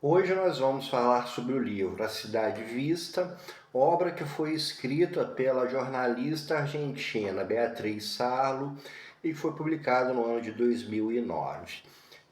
Hoje nós vamos falar sobre o livro A Cidade Vista, obra que foi escrita pela jornalista argentina Beatriz Sarlo e foi publicada no ano de 2009.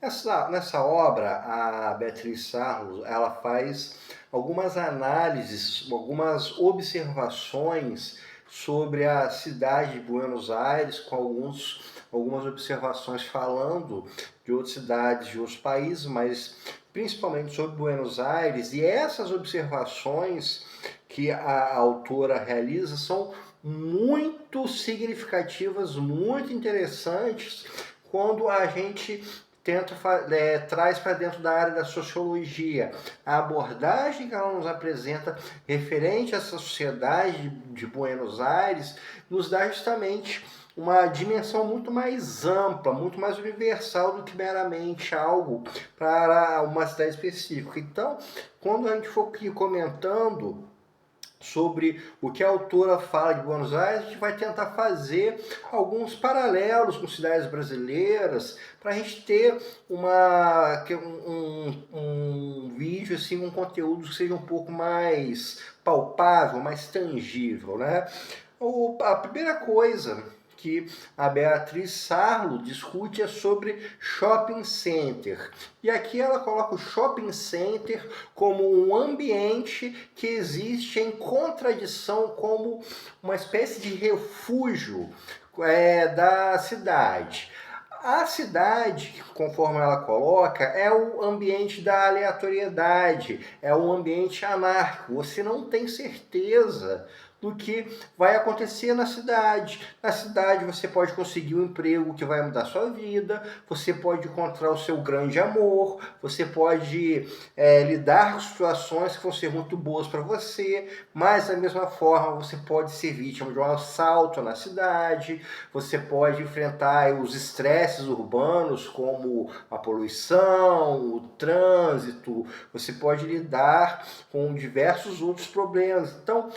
Nessa obra, a Beatriz Sarlo ela faz algumas análises, algumas observações sobre a cidade de Buenos Aires, com algumas observações falando de outras cidades, de outros países, mas principalmente sobre Buenos Aires, e essas observações que a autora realiza são muito significativas, muito interessantes, quando a gente traz para dentro da área da sociologia a abordagem que ela nos apresenta referente a essa sociedade de Buenos Aires, nos dá justamente uma dimensão muito mais ampla, muito mais universal do que meramente algo para uma cidade específica. Então, quando a gente for aqui comentando sobre o que a autora fala de Buenos Aires, a gente vai tentar fazer alguns paralelos com cidades brasileiras para a gente ter um vídeo, assim, um conteúdo que seja um pouco mais palpável, mais tangível, né? A primeira coisa que a Beatriz Sarlo discute é sobre shopping center. E aqui ela coloca o shopping center como um ambiente que existe em contradição, como uma espécie de refúgio da cidade. A cidade, conforme ela coloca, é o ambiente da aleatoriedade, é um ambiente anárquico. Você não tem certeza do que vai acontecer na cidade. Na cidade você pode conseguir um emprego que vai mudar a sua vida, você pode encontrar o seu grande amor, você pode lidar com situações que vão ser muito boas para você, mas da mesma forma você pode ser vítima de um assalto na cidade, você pode enfrentar os estresses urbanos como a poluição, o trânsito, você pode lidar com diversos outros problemas. Então,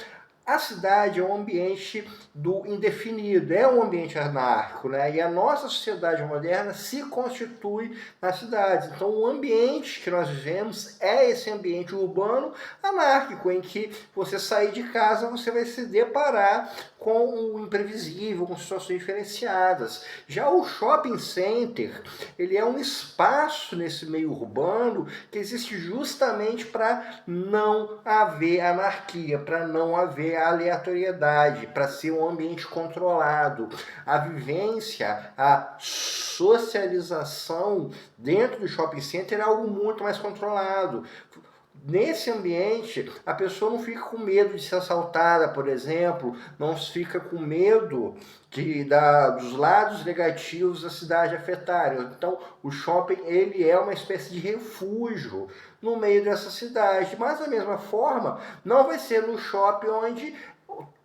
a cidade é um ambiente do indefinido, é um ambiente anárquico, né? E a nossa sociedade moderna se constitui nas cidades. Então, o ambiente que nós vivemos é esse ambiente urbano anárquico, em que você sair de casa, você vai se deparar com o imprevisível, com situações diferenciadas. Já o shopping center, ele é um espaço nesse meio urbano que existe justamente para não haver anarquia, para não haver aleatoriedade, para ser um ambiente controlado. A vivência, a socialização dentro do shopping center é algo muito mais controlado. Nesse ambiente, a pessoa não fica com medo de ser assaltada, por exemplo, não fica com medo dos lados negativos da cidade afetarem. Então, o shopping ele é uma espécie de refúgio no meio dessa cidade. Mas, da mesma forma, não vai ser no shopping onde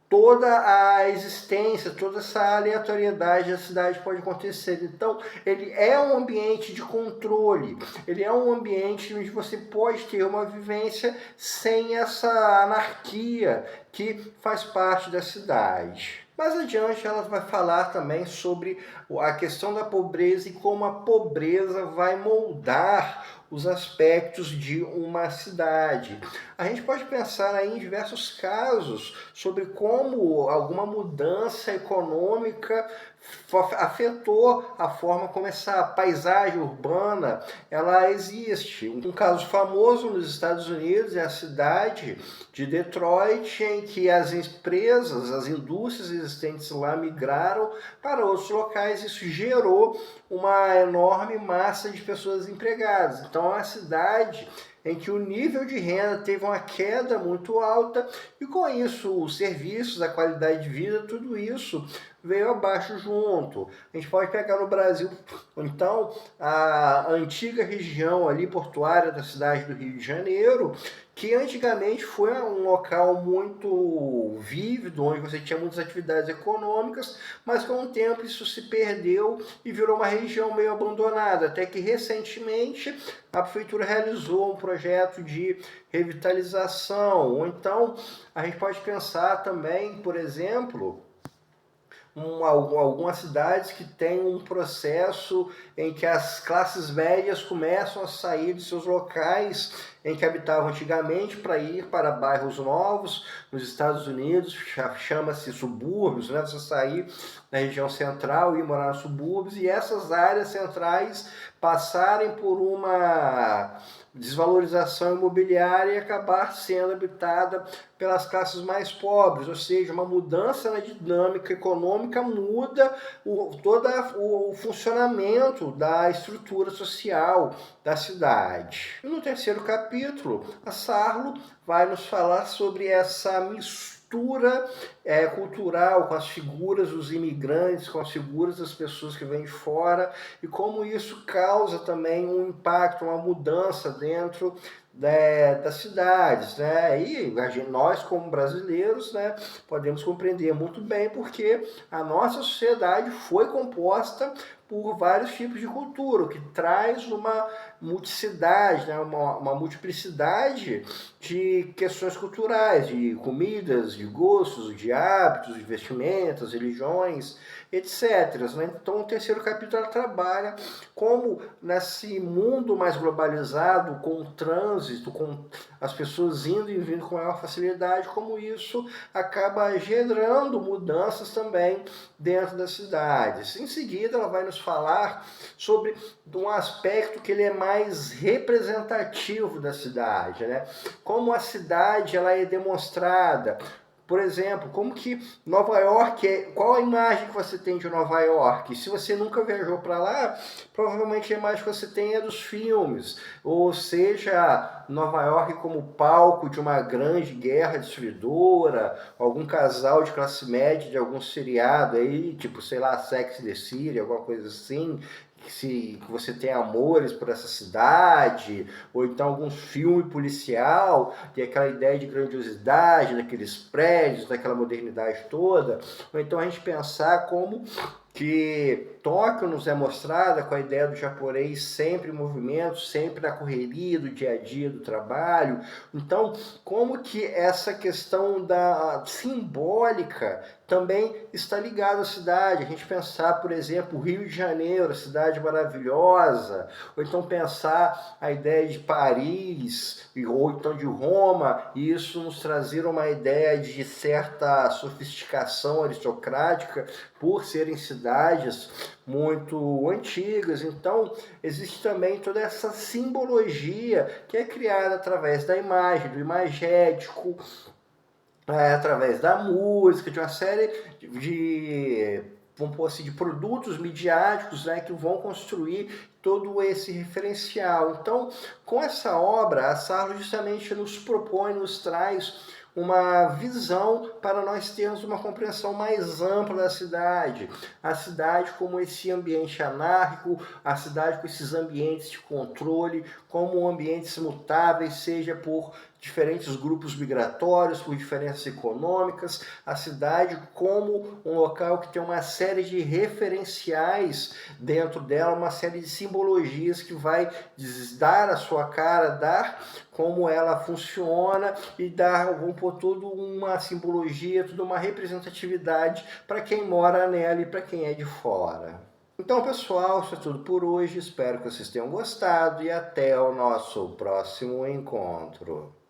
toda a existência, toda essa aleatoriedade da cidade pode acontecer. Então, ele é um ambiente de controle, ele é um ambiente onde você pode ter uma vivência sem essa anarquia que faz parte da cidade. Mais adiante, ela vai falar também sobre a questão da pobreza e como a pobreza vai moldar os aspectos de uma cidade. A gente pode pensar aí em diversos casos sobre como alguma mudança econômica afetou a forma como essa paisagem urbana ela existe. Um caso famoso nos Estados Unidos é a cidade de Detroit, em que as empresas, as indústrias existentes lá migraram para outros locais. Isso gerou uma enorme massa de pessoas empregadas. Então, é uma cidade em que o nível de renda teve uma queda muito alta e com isso os serviços, a qualidade de vida, tudo isso veio abaixo junto. A gente pode pegar no Brasil, então, a antiga região ali portuária da cidade do Rio de Janeiro, que antigamente foi um local muito vívido, onde você tinha muitas atividades econômicas, mas com o tempo isso se perdeu e virou uma região meio abandonada, até que recentemente a prefeitura realizou um projeto de revitalização. Ou então a gente pode pensar também, por exemplo, algumas cidades que têm um processo em que as classes médias começam a sair de seus locais em que habitavam antigamente para ir para bairros novos. Nos Estados Unidos chama-se subúrbios, né? Você sair da região central e ir morar nos subúrbios, e essas áreas centrais passarem por uma desvalorização imobiliária e acabar sendo habitada pelas classes mais pobres, ou seja, uma mudança na dinâmica econômica muda todo o funcionamento da estrutura social da cidade. E no terceiro capítulo, a Sarlo vai nos falar sobre essa mistura cultural com as figuras dos imigrantes, com as figuras das pessoas que vêm de fora, e como isso causa também um impacto, uma mudança dentro das cidades, né? E nós, como brasileiros, né, podemos compreender muito bem porque a nossa sociedade foi composta por vários tipos de cultura, o que traz uma multiplicidade, né, uma multiplicidade de questões culturais, de comidas, de gostos, de hábitos, de vestimentas, religiões, etc. Né? Então, o terceiro capítulo ela trabalha como nesse mundo mais globalizado, com o trânsito, com as pessoas indo e vindo com maior facilidade, como isso acaba gerando mudanças também dentro das cidades. Em seguida, ela vai nos falar sobre um aspecto que ele é mais representativo da cidade, né? Como a cidade ela é demonstrada. Por exemplo, como que Nova York é... Qual a imagem que você tem de Nova York? Se você nunca viajou para lá, provavelmente a imagem que você tem é dos filmes. Ou seja, Nova York como palco de uma grande guerra destruidora, algum casal de classe média de algum seriado aí, tipo, sei lá, Sex and the City, alguma coisa assim, que você tem amores por essa cidade, ou então algum filme policial, tem aquela ideia de grandiosidade, daqueles prédios, daquela modernidade toda, ou então a gente pensar como que Tóquio nos é mostrada com a ideia do japonês sempre em movimento, sempre na correria do dia a dia do trabalho. Então, como que essa questão da simbólica também está ligada à cidade? A gente pensar, por exemplo, o Rio de Janeiro, a cidade maravilhosa, ou então pensar a ideia de Paris, ou então de Roma, e isso nos trazer uma ideia de certa sofisticação aristocrática, por serem cidades muito antigas. Então, existe também toda essa simbologia que é criada através da imagem, do imagético, através da música, de uma série de vamos pôr assim, de produtos midiáticos, né, que vão construir todo esse referencial. Então, com essa obra, a Sarlo justamente nos propõe, nos traz uma visão para nós termos uma compreensão mais ampla da cidade. A cidade como esse ambiente anárquico, a cidade com esses ambientes de controle, como ambientes mutáveis, seja por diferentes grupos migratórios, por diferenças econômicas, a cidade como um local que tem uma série de referenciais dentro dela, uma série de simbologias que vai dar a sua cara, dar como ela funciona e dar, vamos pôr, tudo uma simbologia, tudo uma representatividade para quem mora nela e para quem é de fora. Então, pessoal, isso é tudo por hoje. Espero que vocês tenham gostado e até o nosso próximo encontro.